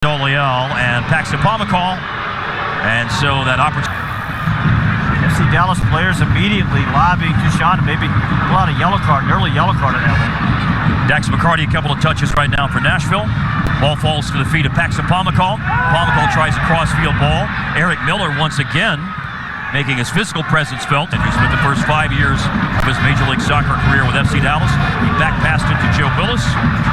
And Paxton Pomykal, and so that opportunity. FC Dallas players immediately lobbying Duchamp to maybe pull out a yellow card, an early yellow card on that one. Dax McCarty, a couple of touches right now for Nashville. Ball falls to the feet of Paxton Pomykal. Pomykal tries a crossfield ball. Eric Miller once again making his physical presence felt, and he spent the first 5 years of his Major League Soccer career with FC Dallas. He back passed it to Joe Willis,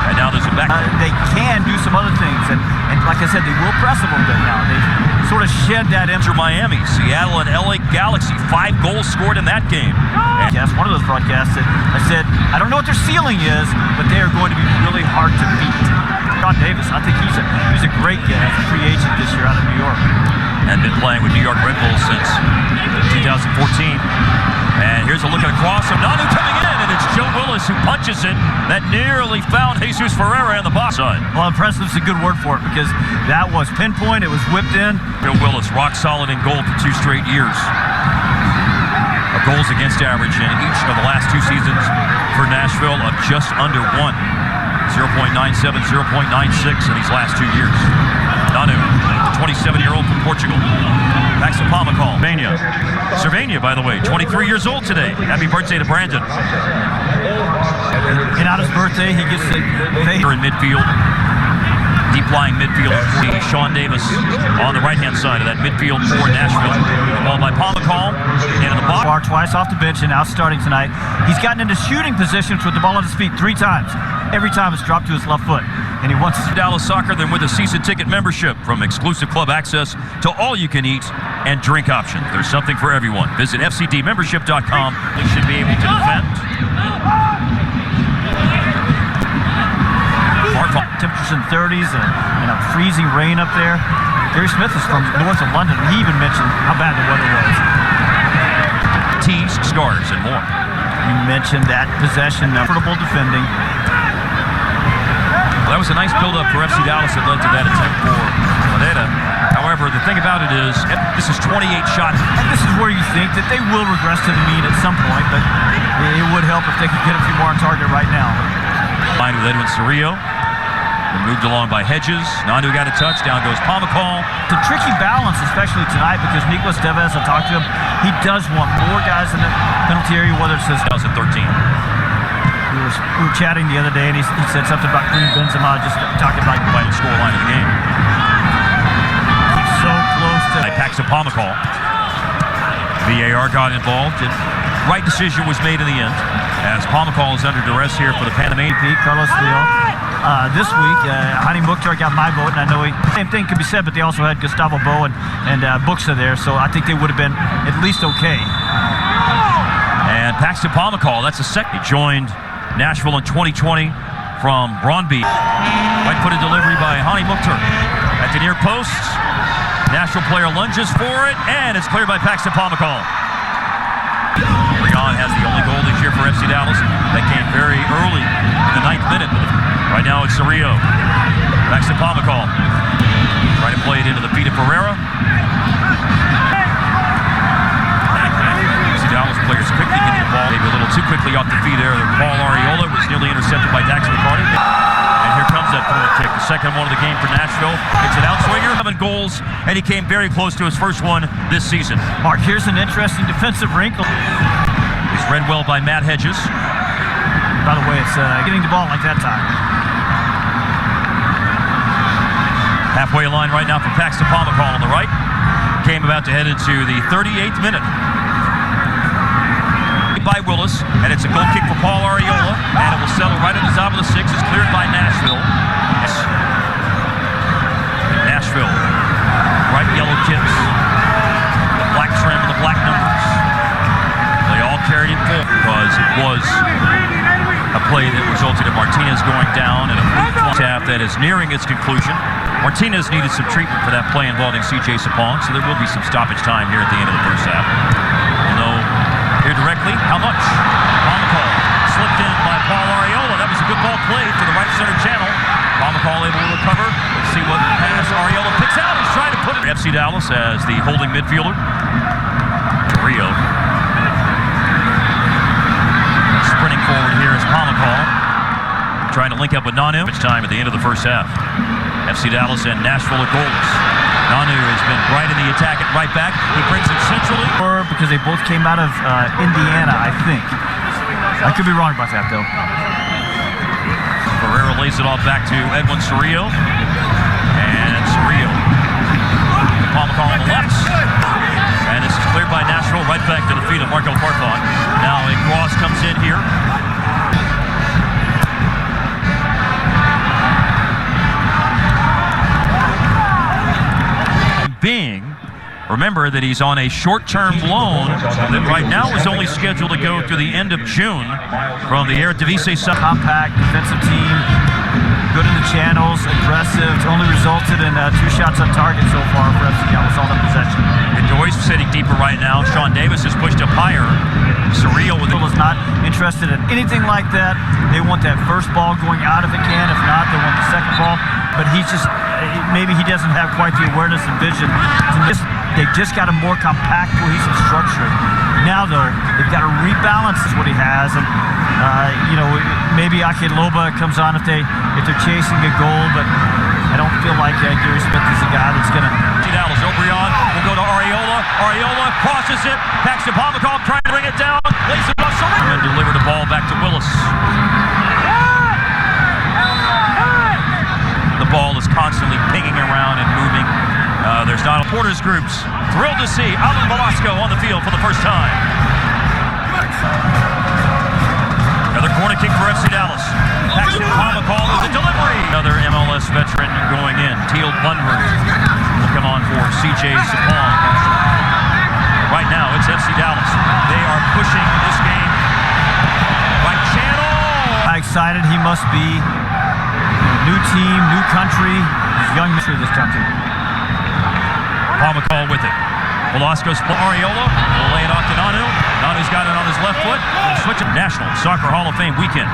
and now there's a back. They can do some other things, and like I said, they will press a little bit now. They sort of shed that in. Miami, Seattle, and LA Galaxy, 5 goals scored in that game. Yes, one of those broadcasts that I said, I don't know what their ceiling is, but they are going to be really hard to beat. John Davis, I think he's a great guy as a free agent this year out of New York. And been playing with New York Red Bulls since 2014. And here's a look at a cross from Nanu coming in, and it's Joe Willis who punches it. That nearly found Jesus Ferreira in the box side. Well, impressive is a good word for it, because that was pinpoint, it was whipped in. Joe Willis, rock solid in goal for 2 straight years. A goals against average in each of the last 2 seasons for Nashville of just under 1. 0.97, 0.96 in these last 2 years. Nanu, the 27-year-old from Portugal. Paxton Pomykal. Cervania, by the way, 23 years old today. Happy birthday to Brandon. And on his birthday, he gets the in midfield. Deep-lying midfielder for Sean Davis on the right-hand side of that midfield for Nashville. Ball by Pomykal into the box. Twice off the bench and now starting tonight. He's gotten into shooting positions with the ball on his feet 3 times. Every time it's dropped to his left foot. And he wants Dallas Soccer then with a season ticket membership, from exclusive club access to all-you-can-eat and drink options. There's something for everyone. Visit fcdmembership.com. They should be able to defend. Temperatures in 30s and a freezing rain up there. Gary Smith is from north of London. He even mentioned how bad the weather was. Tees, scars, and more. You mentioned that possession, comfortable defending. Well, that was a nice build-up for FC Dallas that led to that attempt for Moneta. However, the thing about it is, this is 28 shots. And this is where you think that they will regress to the mean at some point, but it would help if they could get a few more on target right now. Line with Edwin Cerrillo. Moved along by Hedges. Nanu got a touch. Down goes Pomykal. It's a tricky balance, especially tonight, because Nicolas Tevez, I talked to him, he does want more guys in the penalty area, whether it's his 2013. We were chatting the other day, and he said something about Karim Benzema, just talking about the scoreline of the game. He's so close to Paxton Pomykal. VAR got involved. Right decision was made in the end, as Pomykal is under duress here for the Panamanian. Carlos Leal. This week, Hani Mukhtar got my vote, and I know same thing could be said, but they also had Gustavo Bo and Buxa there, so I think they would have been at least okay. And Paxton Pomykal, that's the second. He joined Nashville in 2020 from Brøndby. Right-footed delivery by Hani Mukhtar at the near post. Nashville player lunges for it, and it's cleared by Paxton Pomykal. Rion has the only goal this year for FC Dallas. That came very early in the 9th minute. Right now it's Cerrillo. Paxton Pomykal trying to play it into the feet of Ferreira. FC Dallas players quickly getting the ball. Maybe a little too quickly off the feet there. Paul Arriola was nearly intercepted by Dax McCarty. And here comes that throw kick. The second one of the game for Nashville. It's an outswinger. 7 goals, and he came very close to his first one this season. Mark, here's an interesting defensive wrinkle. He's read well by Matt Hedges. By the way, it's getting the ball like that time. Halfway line right now for Paxton Pomykal on the right. Game about to head into the 38th minute. By Willis, and it's a goal kick for Paul Arriola, and it will settle right at the top of the 6. It's cleared by Nashville. Nashville, bright yellow tips, the black trim and the black numbers. They all carried it full because it was a play that resulted in Martinez going down and a half that is nearing its conclusion. Martinez needed some treatment for that play involving C.J. Sapong, so there will be some stoppage time here at the end of the first half. We'll know here directly how much. Pomykal slipped in by Paul Arriola. That was a good ball played to the right center channel. Pomykal able to recover. Let's see what pass Arriola picks out. He's trying to put it. FC Dallas as the holding midfielder. Rio. Sprinting forward here is Pomykal. Trying to link up with Nanu. It's time at the end of the first half. FC Dallas and Nashville are goalless. Nanu has been right in the attack at right back. He brings it centrally. Or because they both came out of Indiana, I think. I could be wrong about that, though. Ferreira lays it off back to Edwin Cerrillo. And Cerrillo. Pomykal on the left. And this is cleared by Nashville, right back to the feet of Marco Farfan. Now a cross comes in here. Remember that he's on a short-term loan that right now is only scheduled to go through the end of June from the Eredivisie. Compact defensive team, good in the channels, aggressive. It's only resulted in 2 shots on target so far for FC Dallas, all that possession. Doy's sitting deeper right now. Sean Davis has pushed up higher. Surreal with it. Is not interested in anything like that. They want that first ball going out if it can. If not, they want the second ball. But he's just, maybe he doesn't have quite the awareness and vision. They've just got a more compact, cohesive structure. Now, though, they've got to rebalance what he has. And, you know, maybe Ake Loba comes on if they're chasing a goal, but I don't feel like Gary Smith is the guy that's going to. Dallas, O'Brien will go to Ariola. Ariola crosses it. Paxton Pomykal trying to bring it down. Lays it off. And deliver the ball back to Willis. The ball is constantly pinging around and moving. There's not supporters groups. Thrilled to see Alan Velasco on the field for the first time. Another corner kick for FC Dallas. Paxton Pomykal with the delivery. Another MLS veteran going in. Teal Bunbury will come on for CJ Sapong. Right now, it's FC Dallas. They are pushing this game. Right channel. How excited he must be. New team, new country, young man of this country. Pomykal with it. Velasco's Ariola will lay it off to Nanu. Nanu's got it on his left foot. We'll switch it. National Soccer Hall of Fame weekend.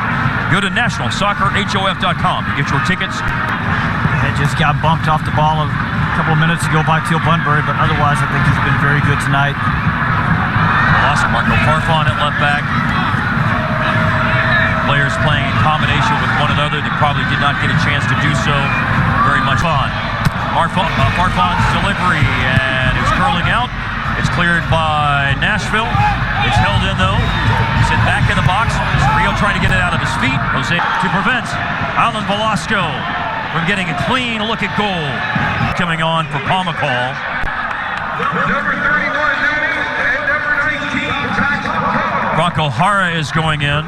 Go to nationalsoccerhof.com to get your tickets. It just got bumped off the ball a couple of minutes ago by Teal Bunbury, but otherwise I think he's been very good tonight. Velasco, Marco Farfan at left back. Players playing in combination with one another that probably did not get a chance to do so very much on. Farfan's delivery, and it's curling out. It's cleared by Nashville. It's held in though. He's in back in the box. Rio trying to get it out of his feet. Jose to prevent Alan Velasco from getting a clean look at goal. Coming on for Pomykal. Number 31, and number 19, Paxton Pomykal. Bronco Hara is going in.